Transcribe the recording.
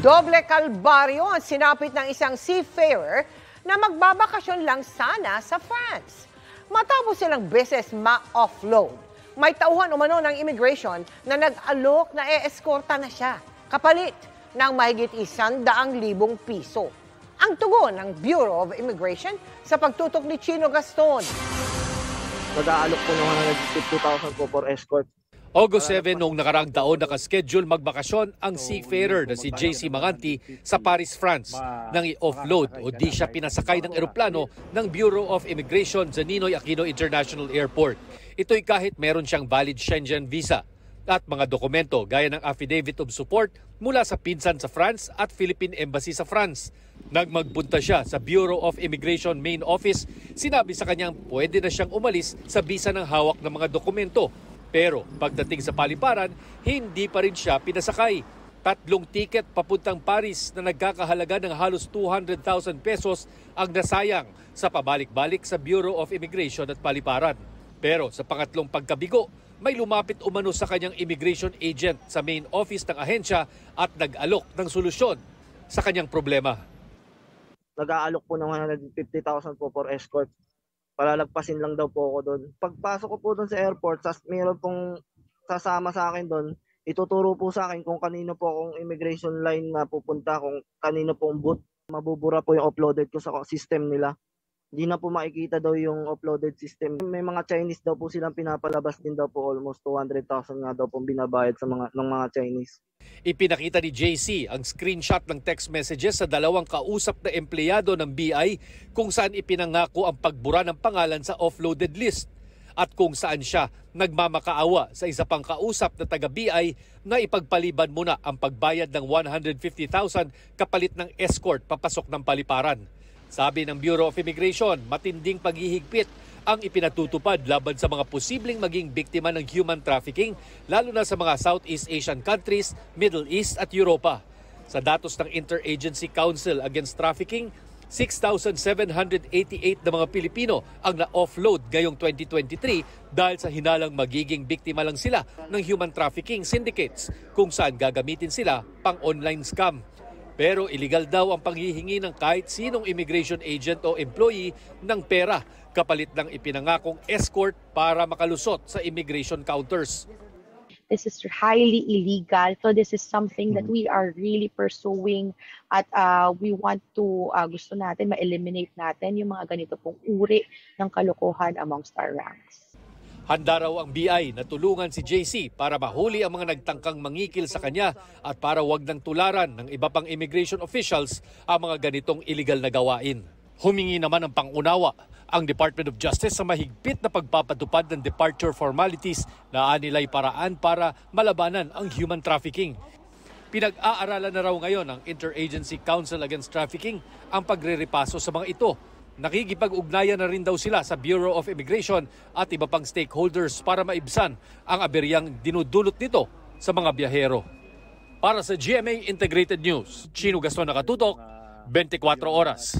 Doble kalbaryo ang sinapit ng isang seafarer na magbabakasyon lang sana sa France. Matapos silang beses ma-offload, may tauhan umano ng immigration na nag-alok na e-eskorta na siya, kapalit ng mahigit 100,000 piso. Ang tugon ng Bureau of Immigration sa pagtutok ni Chino Gaston. Nag-aalok po ng 150,000 po for escort. August 7 noong nakaraang taon nakaschedule magbakasyon ang seafarer na si JC Manganti sa Paris, France nang i-offload o di siya pinasakay ng eroplano ng Bureau of Immigration sa Ninoy Aquino International Airport. Ito'y kahit meron siyang valid Schengen visa at mga dokumento gaya ng affidavit of support mula sa pinsan sa France at Philippine Embassy sa France. Nagmagpunta siya sa Bureau of Immigration Main Office, sinabi sa kanyang pwede na siyang umalis sa bisa ng hawak ng mga dokumento. Pero pagdating sa paliparan, hindi pa rin siya pinasakay. 3 tiket papuntang Paris na nagkakahalaga ng halos 200,000 pesos ang nasayang sa pabalik-balik sa Bureau of Immigration at Paliparan. Pero sa pangatlong pagkabigo, may lumapit umano sa kanyang immigration agent sa main office ng ahensya at nag-alok ng solusyon sa kanyang problema. Nag-aalok po ng 150,000 po for escort. Palalagpasin lang daw po ako doon. Pagpasok ko po doon sa airport, mayroon pong sasama sa akin doon, ituturo po sa akin kung kanino po akong immigration line na pupunta, kung kanino pong booth. Mabubura po yung uploaded ko sa system nila. Hindi na po makikita daw yung uploaded system. May mga Chinese daw po silang pinapalabas din daw po, almost 200,000 nga daw pong binabayad sa ng mga Chinese. Ipinakita ni JC ang screenshot ng text messages sa dalawang kausap na empleyado ng BI kung saan ipinangako ang pagbura ng pangalan sa offloaded list at kung saan siya nagmamakaawa sa isa pang kausap na taga-BI na ipagpaliban muna ang pagbayad ng 150,000 kapalit ng escort papasok ng paliparan. Sabi ng Bureau of Immigration, matinding paghihigpit ang ipinatutupad laban sa mga posibleng maging biktima ng human trafficking, lalo na sa mga Southeast Asian countries, Middle East at Europa. Sa datos ng Interagency Council Against Trafficking, 6,788 na mga Pilipino ang na-offload ngayong 2023 dahil sa hinalang magiging biktima lang sila ng human trafficking syndicates kung saan gagamitin sila pang online scam. Pero illegal daw ang panghihingi ng kahit sinong immigration agent o employee ng pera kapalit ng ipinangakong escort para makalusot sa immigration counters. This is highly illegal. So this is something that we are really pursuing at we want to, gusto natin ma-eliminate natin yung mga ganito pong uri ng kalokohan amongst our ranks. Handa raw ang BI na tulungan si JC para mahuli ang mga nagtangkang mangikil sa kanya at para wag nang tularan ng iba pang immigration officials ang mga ganitong illegal na gawain. Humingi naman ng pangunawa ang Department of Justice sa mahigpit na pagpapatupad ng departure formalities na anilay paraan para malabanan ang human trafficking. Pinag-aaralan na raw ngayon ng Interagency Council Against Trafficking ang pagre-repaso sa mga ito. Nakikipag-ugnayan na rin daw sila sa Bureau of Immigration at iba pang stakeholders para maibsan ang aberyang dinudulot nito sa mga biyahero. Para sa GMA Integrated News, Chino Gaston nakatutok, 24 oras.